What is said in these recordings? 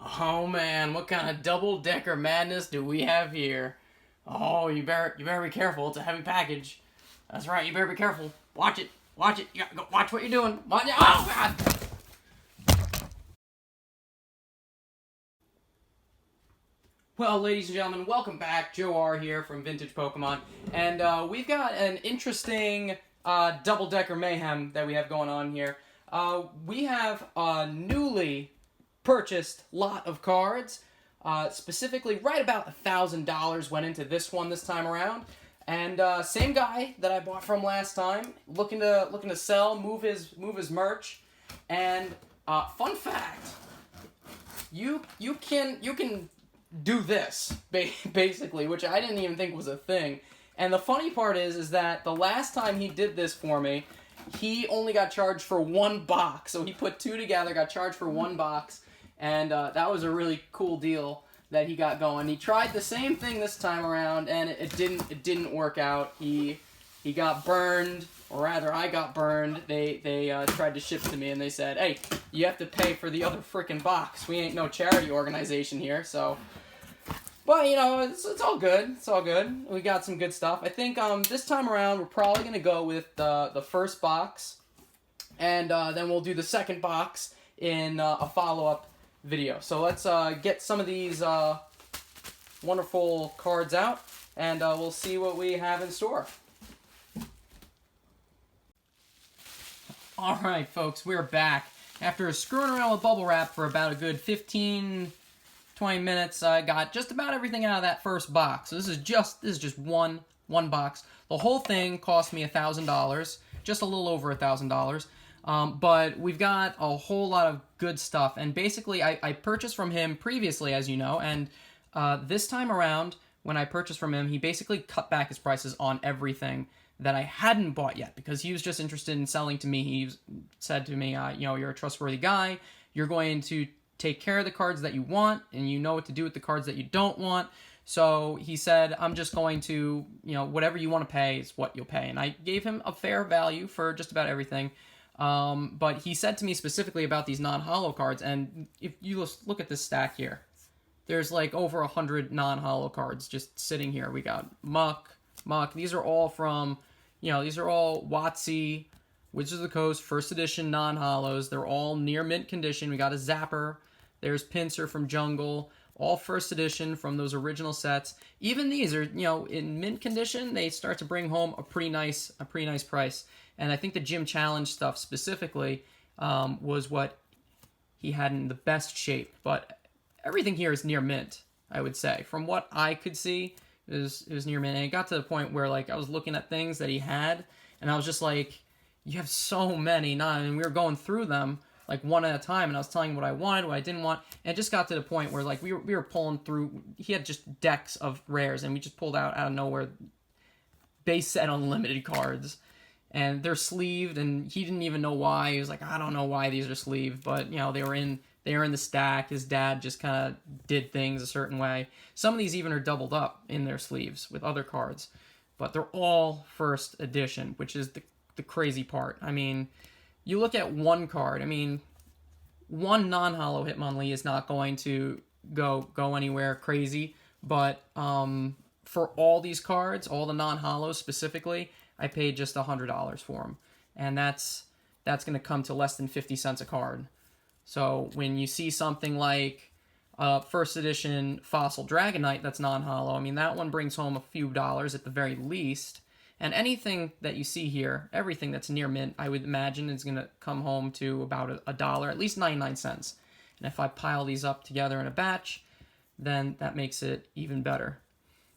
Oh man, what kind of double-decker madness do we have here? Oh, you better be careful. It's a heavy package. That's right. You better be careful. Watch it. Watch it. You gotta go watch what you're doing. Watch it. Oh God! Well, ladies and gentlemen, welcome back. Joe R here from Vintage Pokemon, and we've got an interesting double-decker mayhem that we have going on here. We have a newly purchased lot of cards. Specifically, right about $1,000 went into this one this time around, and same guy that I bought from last time, looking to sell, move his merch, and fun fact, you can do this basically, which I didn't even think was a thing. And the funny part is that the last time he did this for me, he only got charged for one box. So he put two together, got charged for one box, and that was a really cool deal that he got going. He tried the same thing this time around, and it didn't work out. He got burned, or rather, I got burned. They tried to ship to me, and they said, "Hey, you have to pay for the other frickin' box. We ain't no charity organization here, so." But, you know, it's all good. It's all good. We got some good stuff. I think this time around, we're probably going to go with the first box. And then we'll do the second box in a follow-up video. So let's get some of these wonderful cards out. And we'll see what we have in store. Alright, folks. We're back. After screwing around with bubble wrap for about a good 15... 20 minutes, I got just about everything out of that first box. So this is just one box. The whole thing cost me $1,000, just a little over $1,000. But we've got a whole lot of good stuff. And basically, I purchased from him previously, as you know, and this time around, when I purchased from him, he basically cut back his prices on everything that I hadn't bought yet, because he was just interested in selling to me. He said to me, you know, you're a trustworthy guy. You're going to take care of the cards that you want, and you know what to do with the cards that you don't want. So he said, I'm just going to, you know, whatever you want to pay is what you'll pay. And I gave him a fair value for just about everything. But he said to me specifically about these non-holo cards, and if you look at this stack here, there's like over 100 non-holo cards just sitting here. We got Muck. These are all from, you know, these are all WotC, Wizards of the Coast, first edition non-holos. They're all near mint condition. We got a Zapper. There's Pinsir from Jungle, all first edition from those original sets. Even these are, you know, in mint condition, they start to bring home a pretty nice price. And I think the Gym Challenge stuff specifically was what he had in the best shape. But everything here is near mint, I would say. From what I could see, it was near mint. And it got to the point where, like, I was looking at things that he had, and I was just like, you have so many. And we were going through them like one at a time, and I was telling him what I wanted, what I didn't want, and it just got to the point where like we were pulling through. He had just decks of rares, and we just pulled out of nowhere base set unlimited cards, and they're sleeved, and he didn't even know why. He was like, I don't know why these are sleeved, but you know they were in the stack. His dad just kind of did things a certain way. Some of these even are doubled up in their sleeves with other cards, but they're all first edition, which is the crazy part. I mean, you look at one card. I mean, one non-holo Hitmonlee is not going to go anywhere crazy, but for all these cards, all the non-holos specifically, I paid just $100 for them, and that's going to come to less than 50 cents a card. So when you see something like first edition Fossil Dragonite that's non-holo, I mean, that one brings home a few dollars at the very least. And anything that you see here, everything that's near mint, I would imagine is going to come home to about a dollar, at least 99 cents. And if I pile these up together in a batch, then that makes it even better.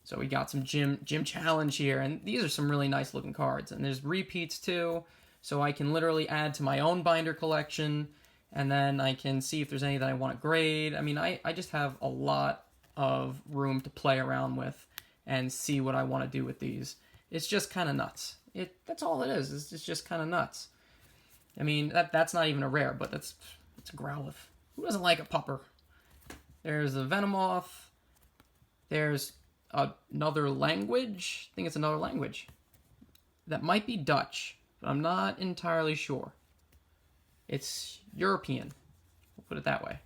So we got some Gym Challenge here, and these are some really nice looking cards. And there's repeats too, so I can literally add to my own binder collection, and then I can see if there's any that I want to grade. I mean, I just have a lot of room to play around with and see what I want to do with these. It's just kind of nuts. That's all it is. It's just kind of nuts. I mean, that's not even a rare, but it's a Growlithe. Who doesn't like a pupper? There's a Venomoth. There's another language. I think it's another language. That might be Dutch, but I'm not entirely sure. It's European. We'll put it that way.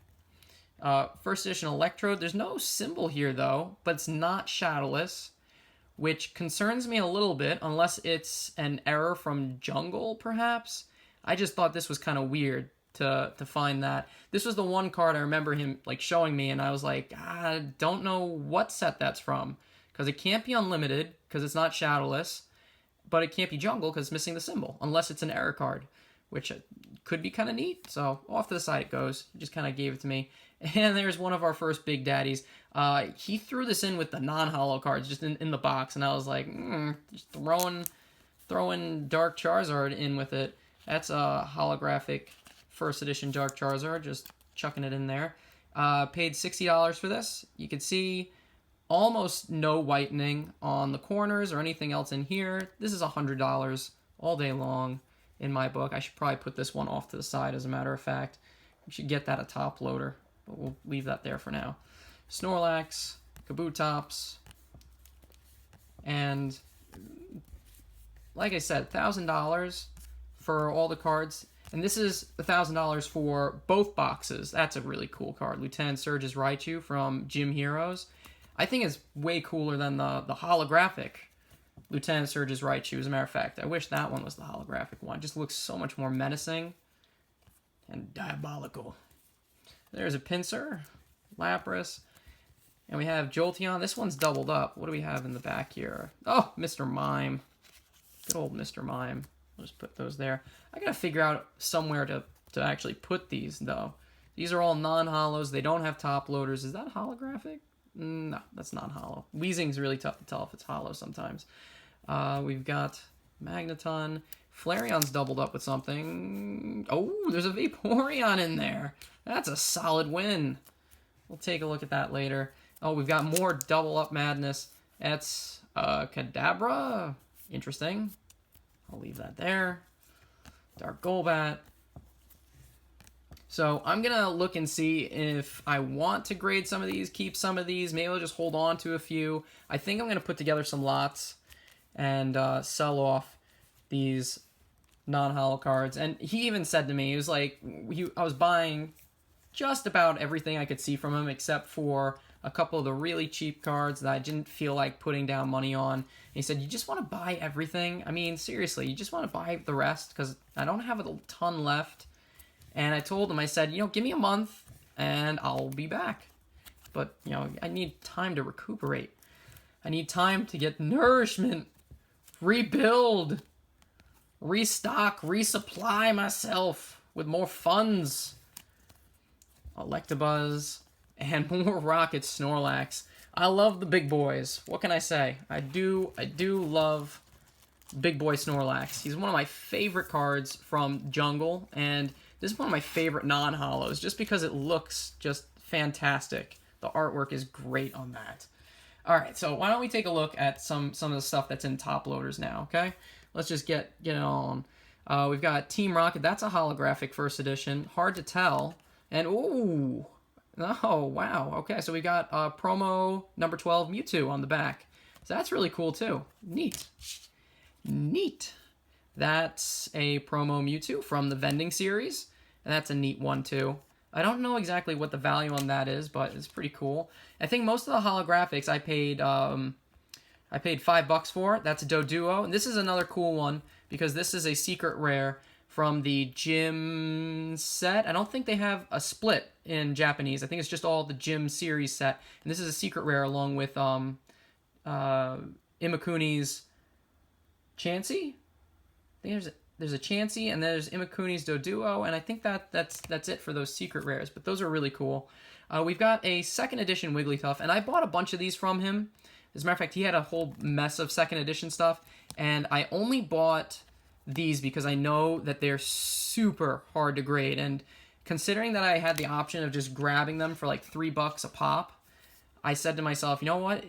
First edition Electrode. There's no symbol here, though, but it's not shadowless, which concerns me a little bit, unless it's an error from Jungle, perhaps. I just thought this was kind of weird to find that. This was the one card I remember him like showing me, and I was like, I don't know what set that's from, because it can't be unlimited, because it's not shadowless, but it can't be Jungle, because it's missing the symbol, unless it's an error card, which could be kind of neat. So off to the side it goes. He just kind of gave it to me. And there's one of our first big daddies. He threw this in with the non-holo cards, just in the box, and I was like, just throwing Dark Charizard in with it. That's a holographic first edition Dark Charizard, just chucking it in there. Paid $60 for this. You can see almost no whitening on the corners or anything else in here. This is $100 all day long in my book. I should probably put this one off to the side, as a matter of fact. We should get that a top loader, but we'll leave that there for now. Snorlax, Kabutops, and like I said, $1,000 for all the cards. And this is $1,000 for both boxes. That's a really cool card. Lieutenant Surge's Raichu from Gym Heroes. I think it's way cooler than the holographic Lieutenant Surge's Raichu, as a matter of fact. I wish that one was the holographic one. It just looks so much more menacing and diabolical. There's a Pinsir, Lapras, and we have Jolteon. This one's doubled up. What do we have in the back here? Oh, Mr. Mime. Good old Mr. Mime. I'll just put those there. I gotta figure out somewhere to actually put these, though. These are all non-holos. They don't have top loaders. Is that holographic? No, that's not holo. Weezing's really tough to tell if it's holo sometimes. We've got Magneton. Flareon's doubled up with something. Oh, there's a Vaporeon in there. That's a solid win. We'll take a look at that later. Oh, we've got more double up madness. That's Kadabra. Interesting. I'll leave that there. Dark Golbat. So I'm going to look and see if I want to grade some of these, keep some of these. Maybe I'll just hold on to a few. I think I'm going to put together some lots and sell off these non-holo cards. And he even said to me, he was like, I was buying just about everything I could see from him except for a couple of the really cheap cards that I didn't feel like putting down money on. And he said, you just want to buy everything? I mean, seriously, you just want to buy the rest? Because I don't have a ton left. And I told him, I said, give me a month and I'll be back. But, I need time to recuperate. I need time to get nourishment, rebuild, restock, resupply myself with more funds. Electabuzz and more Rocket Snorlax. I love the big boys. What can I say? I do love Big Boy Snorlax. He's one of my favorite cards from Jungle, and this is one of my favorite non-holos, just because it looks just fantastic. The artwork is great on that. Alright, so why don't we take a look at some of the stuff that's in top loaders now, okay? Let's just get it on. We've got Team Rocket. That's a holographic first edition. Hard to tell. And, ooh! Oh, wow. Okay, so we got promo number 12 Mewtwo on the back. So that's really cool, too. Neat. Neat. That's a promo Mewtwo from the vending series, and that's a neat one too. I don't know exactly what the value on that is, but it's pretty cool. I think most of the holographics I paid $5 for. That's a Doduo, and this is another cool one because this is a secret rare from the Gym set. I don't think they have a split in Japanese. I think it's just all the Gym series set, and this is a secret rare along with Imakuni's Chansey. I think there's a Chansey, and there's Imakuni's Doduo, and I think that's it for those secret rares, but those are really cool. We've got a second edition Wigglytuff, and I bought a bunch of these from him. As a matter of fact, he had a whole mess of second edition stuff, and I only bought these because I know that they're super hard to grade, and considering that I had the option of just grabbing them for like $3 a pop, I said to myself, you know what?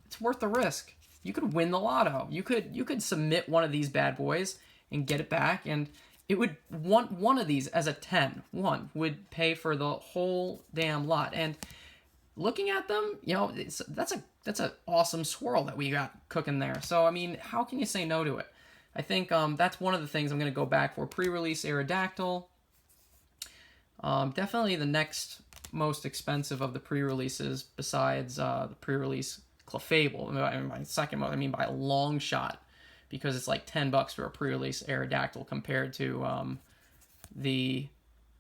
It's worth the risk. You could win the lotto. You could submit one of these bad boys and get it back, and it would one of these as a 10. One would pay for the whole damn lot. And looking at them, that's an awesome swirl that we got cooking there. So I mean, how can you say no to it? I think that's one of the things I'm going to go back for. Pre-release Aerodactyl. Definitely the next most expensive of the pre-releases, besides the pre-release Clefable. My second most, I mean by a long shot, because it's like $10 for a pre-release Aerodactyl compared to the...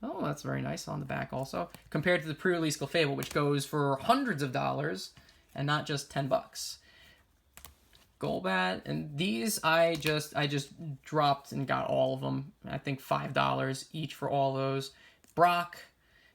Oh, that's very nice on the back also. Compared to the pre-release Clefable, which goes for hundreds of dollars and not just $10. Golbat, and these I just dropped and got all of them. I think $5 each for all those. Brock,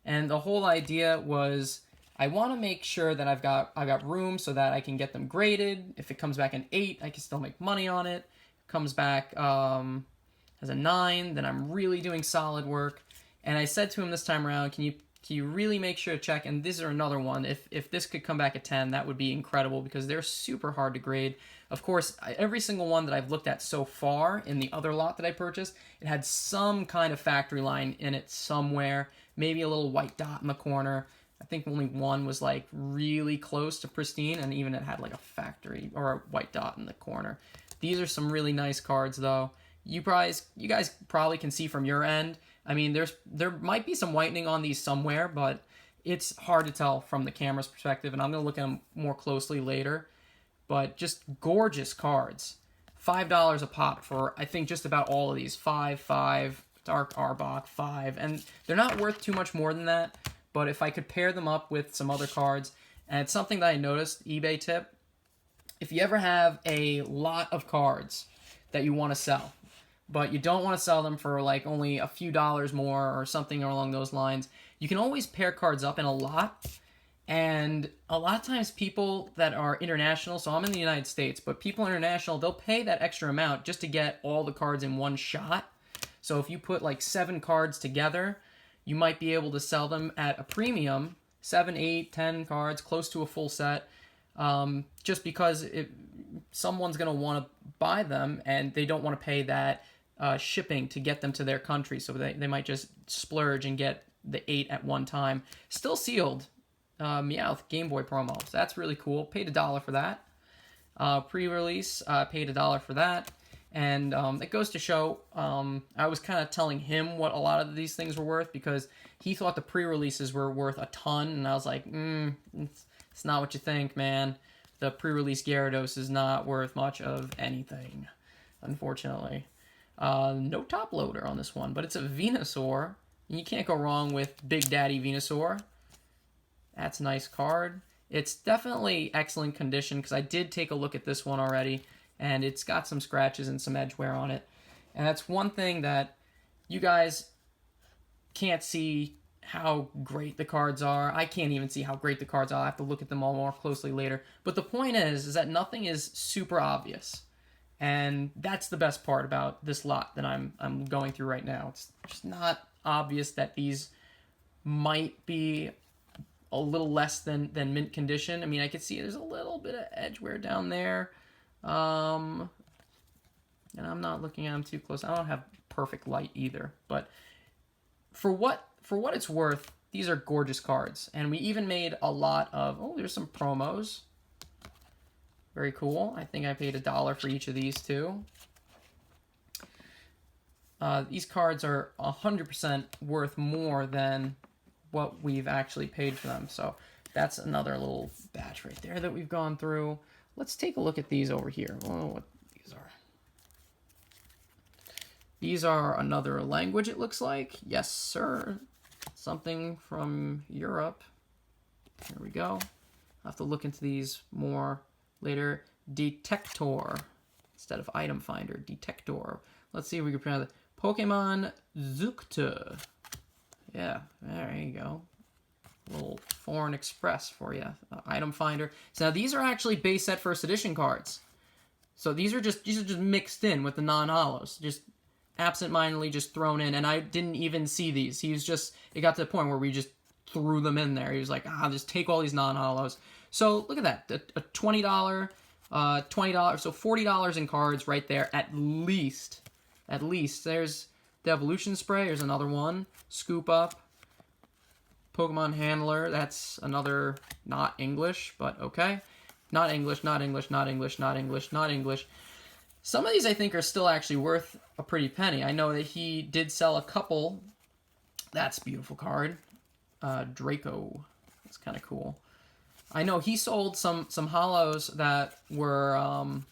and the whole idea was I want to make sure that I've got room so that I can get them graded. If it comes back an 8, I can still make money on it. If it comes back as a 9, then I'm really doing solid work. And I said to him this time around, can you really make sure to check? And this is another one. If this could come back at 10, that would be incredible because they're super hard to grade. Of course, every single one that I've looked at so far in the other lot that I purchased, it had some kind of factory line in it somewhere. Maybe a little white dot in the corner. I think only one was like really close to pristine, and even it had like a factory or a white dot in the corner. These are some really nice cards, though. You guys probably can see from your end. I mean, there might be some whitening on these somewhere, but it's hard to tell from the camera's perspective, and I'm going to look at them more closely later. But just gorgeous cards. $5 a pop for, I think, just about all of these. 5, Dark Arbok, 5. And they're not worth too much more than that, but if I could pair them up with some other cards, and it's something that I noticed, eBay tip, if you ever have a lot of cards that you want to sell, but you don't want to sell them for like only a few dollars more or something along those lines, you can always pair cards up in a lot. And a lot of times people that are international, so I'm in the United States, but people international, they'll pay that extra amount just to get all the cards in one shot. So if you put like 7 cards together, you might be able to sell them at a premium, 7, 8, 10 cards, close to a full set, just because someone's going to want to buy them and they don't want to pay that shipping to get them to their country. So they might just splurge and get the 8 at one time. Still sealed. Meowth Game Boy promo. So that's really cool. Paid $1 for that. Pre-release, paid $1 for that. And it goes to show, I was kind of telling him what a lot of these things were worth because he thought the pre-releases were worth a ton. And I was like, it's not what you think, man. The pre-release Gyarados is not worth much of anything, unfortunately. No top loader on this one, but it's a Venusaur. And you can't go wrong with Big Daddy Venusaur. That's a nice card. It's definitely excellent condition because I did take a look at this one already, and it's got some scratches and some edge wear on it. And that's one thing that you guys can't see how great the cards are. I can't even see how great the cards are. I'll have to look at them all more closely later. But the point is that nothing is super obvious. And that's the best part about this lot that I'm going through right now. It's just not obvious that these might be a little less than mint condition. I mean, I could see there's a little bit of edge wear down there. And I'm not looking at them too close. I don't have perfect light either. But for what it's worth, these are gorgeous cards. And we even made a lot of... Oh, there's some promos. Very cool. I think I paid $1 for each of these too. These cards are 100% worth more than what we've actually paid for them. So that's another little batch right there that we've gone through. Let's take a look at these over here. Oh, what these are. These are another language, it looks like. Yes, sir. Something from Europe. There we go. I'll have to look into these more later. Detector. Instead of item finder. Detector. Let's see if we can pronounce it. Pokemon Zukta. Yeah, there you go. A little Foreign Express for you. Item finder. So now these are actually base set first edition cards. So these are just mixed in with the non-holos. Just absent-mindedly just thrown in. And I didn't even see these. It got to the point where we just threw them in there. He was like, just take all these non-holos. So look at that. A $20, $20, so $40 in cards right there at least. At least. There's the Evolution Spray. There's another one. Scoop Up. Pokemon Handler. That's another not English, but okay. Not English, not English, not English, not English, not English. Some of these I think are still actually worth a pretty penny. I know that he did sell a couple That's a beautiful card. Draco. That's kind of cool. I know he sold some holos that were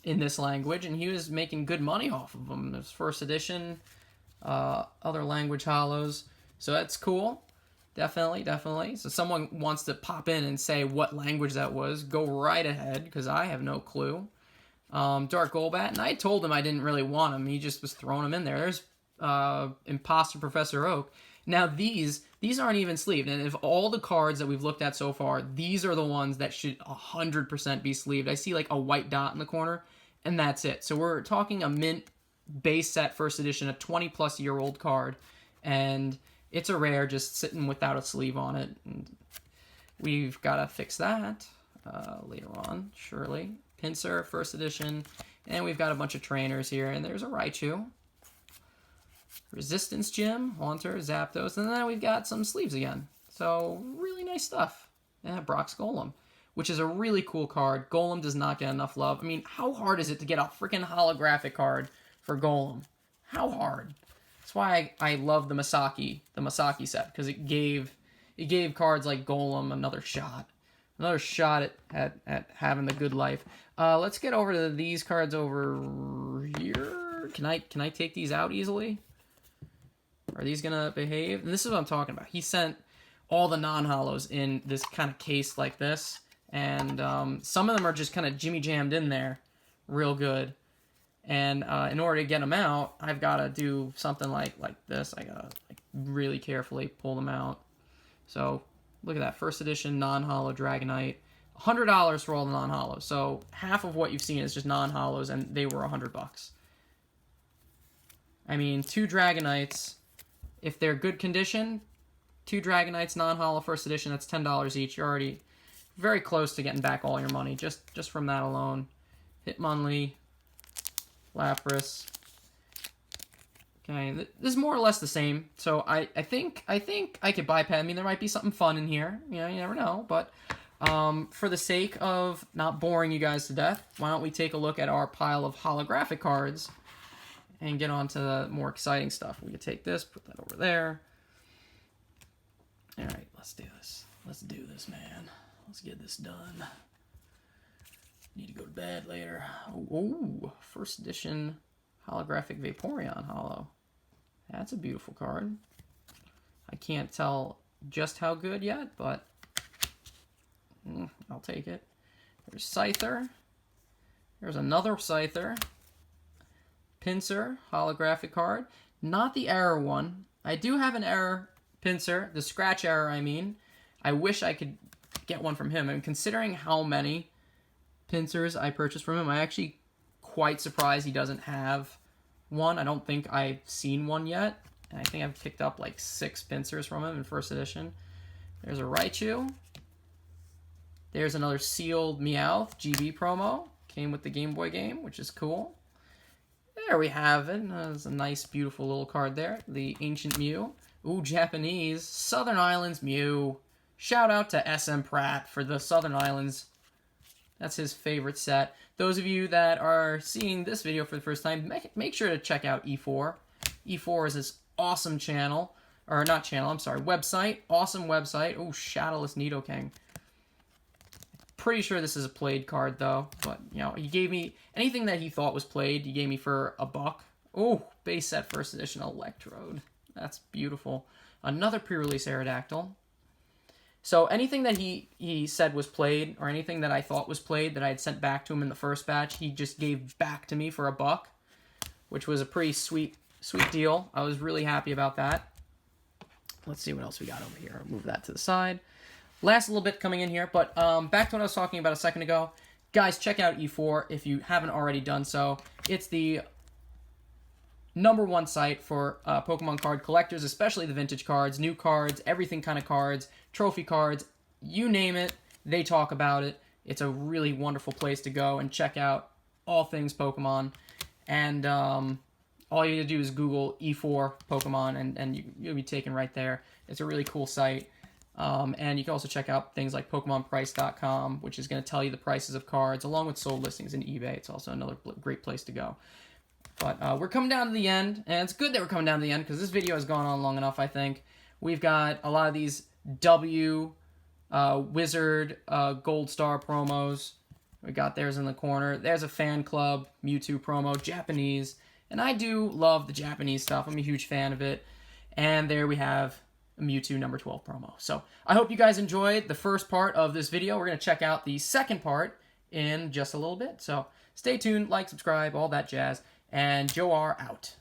in this language, and he was making good money off of them. There's first edition, other language holos. So that's cool. Definitely, definitely. So someone wants to pop in and say what language that was, go right ahead, because I have no clue. Dark Golbat, and I told him I didn't really want him. He just was throwing him in there. There's Imposter Professor Oak. Now these aren't even sleeved, and of all the cards that we've looked at so far, these are the ones that should 100% be sleeved. I see like a white dot in the corner, and that's it. So we're talking a mint base set first edition, a 20+ year old card, and it's a rare just sitting without a sleeve on it. And we've got to fix that later on, surely. Pinsir, first edition, and we've got a bunch of trainers here, and there's a Raichu. Resistance Gym, Haunter, Zapdos, and then we've got some sleeves again. So, really nice stuff. And Brock's Golem, which is a really cool card. Golem does not get enough love. I mean, how hard is it to get a freaking holographic card for Golem? How hard? That's why I love the Masaki set, because it gave cards like Golem another shot. Another shot at having the good life. Let's get over to these cards over here. Can I take these out easily? Are these gonna behave? And this is what I'm talking about. He sent all the non-holos in this kind of case like this, and some of them are just kind of jimmy jammed in there, real good. And in order to get them out, I've got to do something like this. I gotta really carefully pull them out. So look at that, first edition non-holo Dragonite. $100 for all the non-holos. So half of what you've seen is just non-holos, and they were $100. I mean, 2 Dragonites, if they're good condition, 2 Dragonites non-holo first edition, that's $10 each. You're already very close to getting back all your money just from that alone. Hitmonlee, Lapras. Okay, this is more or less the same. So I think I could bypass. I mean, there might be something fun in here. You know, you never know. But for the sake of not boring you guys to death, why don't we take a look at our pile of holographic cards and get on to the more exciting stuff. We could take this, put that over there. All right, let's do this. Let's do this, man. Let's get this done. Need to go to bed later. Oh, first edition holographic Vaporeon holo. That's a beautiful card. I can't tell just how good yet, but I'll take it. There's Scyther. There's another Scyther. Pinsir, holographic card. Not the error one. I do have an error Pinsir, the scratch error, I mean. I wish I could get one from him. And considering how many Pinsirs I purchased from him, I'm actually quite surprised he doesn't have one. I don't think I've seen one yet. And I think I've picked up like 6 Pinsirs from him in first edition. There's a Raichu. There's another sealed Meowth GB promo. Came with the Game Boy game, which is cool. There we have it. There's a nice, beautiful little card there. The Ancient Mew. Ooh, Japanese. Southern Islands Mew. Shout out to SM Pratt for the Southern Islands. That's his favorite set. Those of you that are seeing this video for the first time, make sure to check out E4. E4 is this awesome channel. Or not channel, I'm sorry. Website. Awesome website. Ooh, Shadowless Nidoking. Pretty sure this is a played card, though. But, you know, he gave me anything that he thought was played, he gave me for $1. Oh, base set first edition Electrode. That's beautiful. Another pre-release Aerodactyl. So anything that he said was played, or anything that I thought was played that I had sent back to him in the first batch, he just gave back to me for $1, which was a pretty sweet deal. I was really happy about that. Let's see what else we got over here. I'll move that to the side. Last little bit coming in here, but back to what I was talking about a second ago. Guys, check out E4 if you haven't already done so. It's the #1 site for Pokemon card collectors, especially the vintage cards, new cards, everything kind of cards, trophy cards, you name it, they talk about it. It's a really wonderful place to go and check out all things Pokemon. And all you need to do is Google E4 Pokemon, and you'll be taken right there. It's a really cool site. And you can also check out things like PokemonPrice.com, which is going to tell you the prices of cards, along with sold listings in eBay. It's also another great place to go. But we're coming down to the end, and it's good that we're coming down to the end because this video has gone on long enough, I think. We've got a lot of these W Wizard Gold Star promos. We got theirs in the corner. There's a Fan Club Mewtwo promo, Japanese. And I do love the Japanese stuff. I'm a huge fan of it. And there we have a Mewtwo number 12 promo. So I hope you guys enjoyed the first part of this video. We're going to check out the second part in just a little bit. So stay tuned, like, subscribe, all that jazz. And Joe R out.